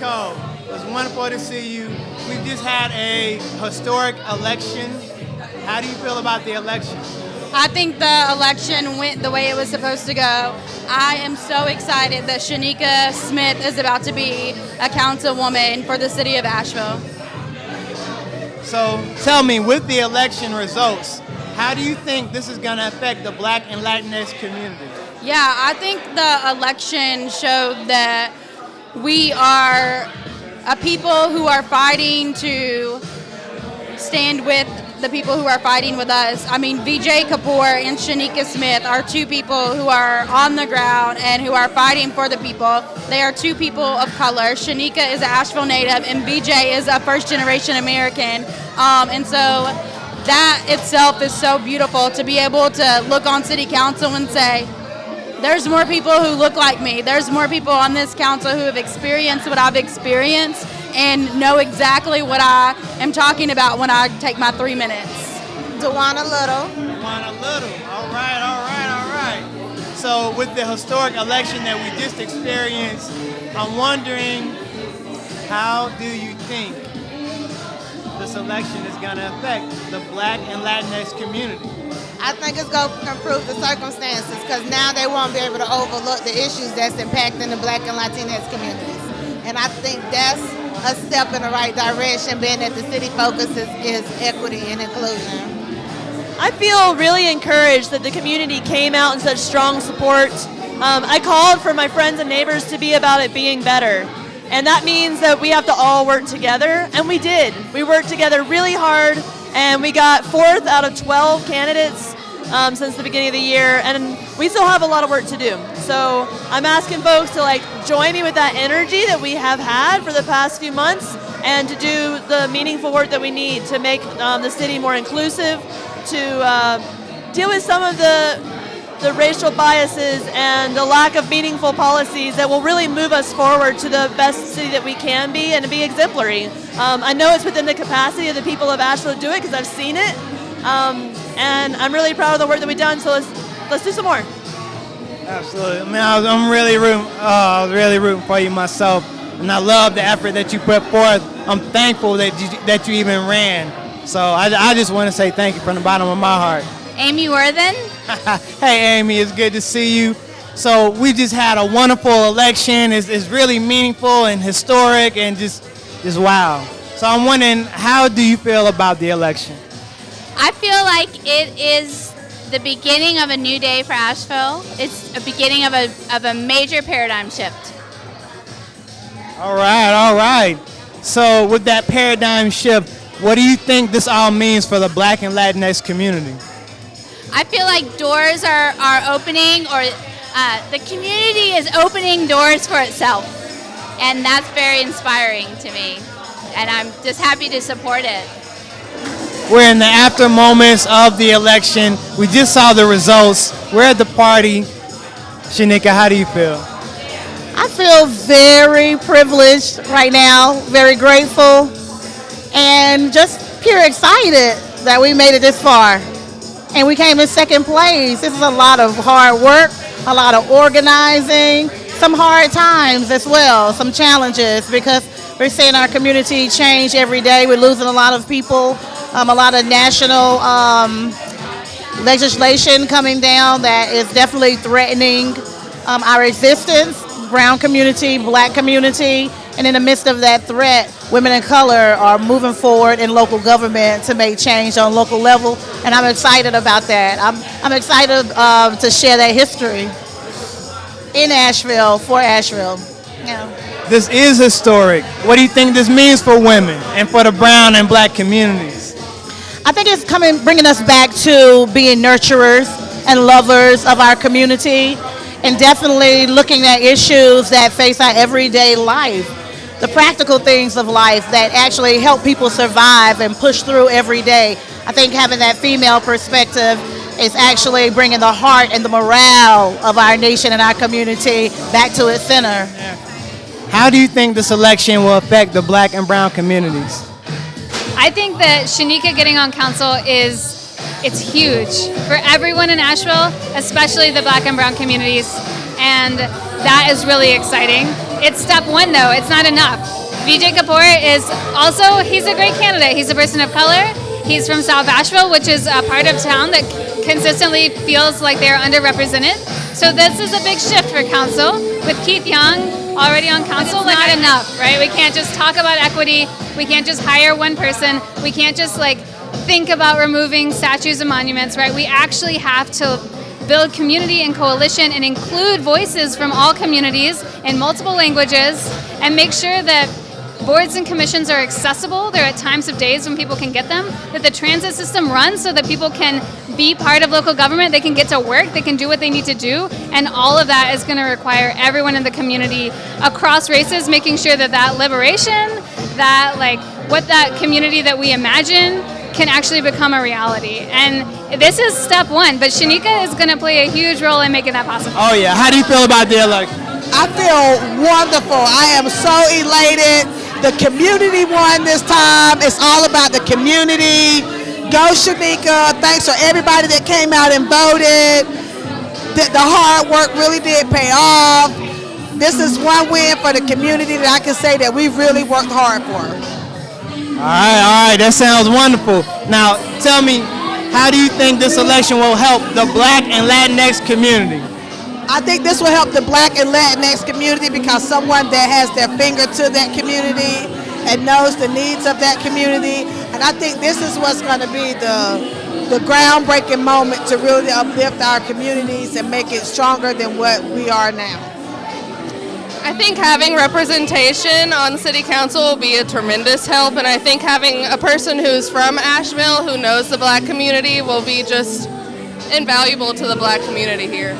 Nicole, it was wonderful to see you. We just had a historic election. How do you feel about the election? I think the election went the way it was supposed to go. I am so excited that Shanica Smith is about to be a councilwoman for the city of Asheville. So tell me, with the election results, how do you think this is going to affect the Black and Latinx community? Yeah, I think the election showed that we are a people who are fighting to stand with the people who are fighting with us. I mean, VJ Kapoor and Shanica Smith are two people who are on the ground and who are fighting for the people. They are two people of color. Shanica is an Asheville native and VJ is a first-generation American. And so that itself is so beautiful to be able to look on city council and say, there's more people who look like me. There's more people on this council who have experienced what I've experienced and know exactly what I am talking about when I take my 3 minutes. Dewana Little. Dewana Little. All right. So with the historic election that we just experienced, I'm wondering, how do you think this election is going to affect the Black and Latinx community? I think it's going to improve the circumstances because now they won't be able to overlook the issues that's impacting the Black and Latinx communities. And I think that's a step in the right direction, being that the city focus is equity and inclusion. I feel really encouraged that the community came out in such strong support. I called for my friends and neighbors to be about it being better. And that means that we have to all work together, and we did. We worked together really hard, and we got 4th out of 12 candidates since the beginning of the year, and we still have a lot of work to do. So I'm asking folks to join me with that energy that we have had for the past few months, and to do the meaningful work that we need to make the city more inclusive, to deal with some of the racial biases and the lack of meaningful policies that will really move us forward to the best city that we can be and to be exemplary. I know it's within the capacity of the people of Asheville to do it because I've seen it, and I'm really proud of the work that we've done. So let's do some more. Absolutely. I mean, I was really rooting for you myself, and I love the effort that you put forth. I'm thankful that you even ran. So I just want to say thank you from the bottom of my heart. Amy Worthen. Hey, Amy, it's good to see you. So we just had a wonderful election. It's really meaningful and historic and just wow. So I'm wondering, how do you feel about the election? I feel like it is the beginning of a new day for Asheville. It's a beginning of a major paradigm shift. All right. So with that paradigm shift, what do you think this all means for the Black and Latinx community? I feel like doors are opening, or the community is opening doors for itself. And that's very inspiring to me. And I'm just happy to support it. We're in the after moments of the election. We just saw the results. We're at the party. Shanica, how do you feel? I feel very privileged right now, very grateful, and just pure excited that we made it this far. And we came in second place. This is a lot of hard work, a lot of organizing, some hard times as well, some challenges, because we're seeing our community change every day. We're losing a lot of people, a lot of national legislation coming down that is definitely threatening our existence, brown community, Black community. And in the midst of that threat, women of color are moving forward in local government to make change on local level, and I'm excited about that. I'm excited to share that history in Asheville, for Asheville. Yeah. This is historic. What do you think this means for women and for the brown and Black communities? I think it's bringing us back to being nurturers and lovers of our community, and definitely looking at issues that face our everyday life. The practical things of life that actually help people survive and push through every day. I think having that female perspective is actually bringing the heart and the morale of our nation and our community back to its center. Yeah. How do you think this election will affect the Black and brown communities? I think that Shanica getting on council it's huge for everyone in Asheville, especially the Black and brown communities, and that is really exciting. it's step one though. It's not enough. Vijay Kapoor is also, he's a great candidate. He's a person of color. He's from South Asheville, which is a part of town that consistently feels like they're underrepresented. So this is a big shift for council. With Keith Young already on council, But it's not enough, right? We can't just talk about equity. We can't just hire one person. We can't just think about removing statues and monuments, right? We actually have to build community and coalition and include voices from all communities in multiple languages and make sure that boards and commissions are accessible. There are times of days when people can get them, that the transit system runs so that people can be part of local government, they can get to work, they can do what they need to do, and all of that is going to require everyone in the community across races making sure that that liberation, that what that community that we imagine can actually become a reality. And this is step one, but Shanica is going to play a huge role in making that possible. Oh yeah, how do you feel about the election? I feel wonderful. I am so elated. The community won this time. It's all about the community. Go Shanica. Thanks for everybody that came out and voted. The hard work really did pay off. This is one win for the community that I can say that we've really worked hard for. All right, that sounds wonderful. Now, tell me, how do you think this election will help the Black and Latinx community? I think this will help the Black and Latinx community because someone that has their finger to that community and knows the needs of that community. And I think this is what's going to be the groundbreaking moment to really uplift our communities and make it stronger than what we are now. I think having representation on city council will be a tremendous help, and I think having a person who's from Asheville who knows the Black community will be just invaluable to the Black community here.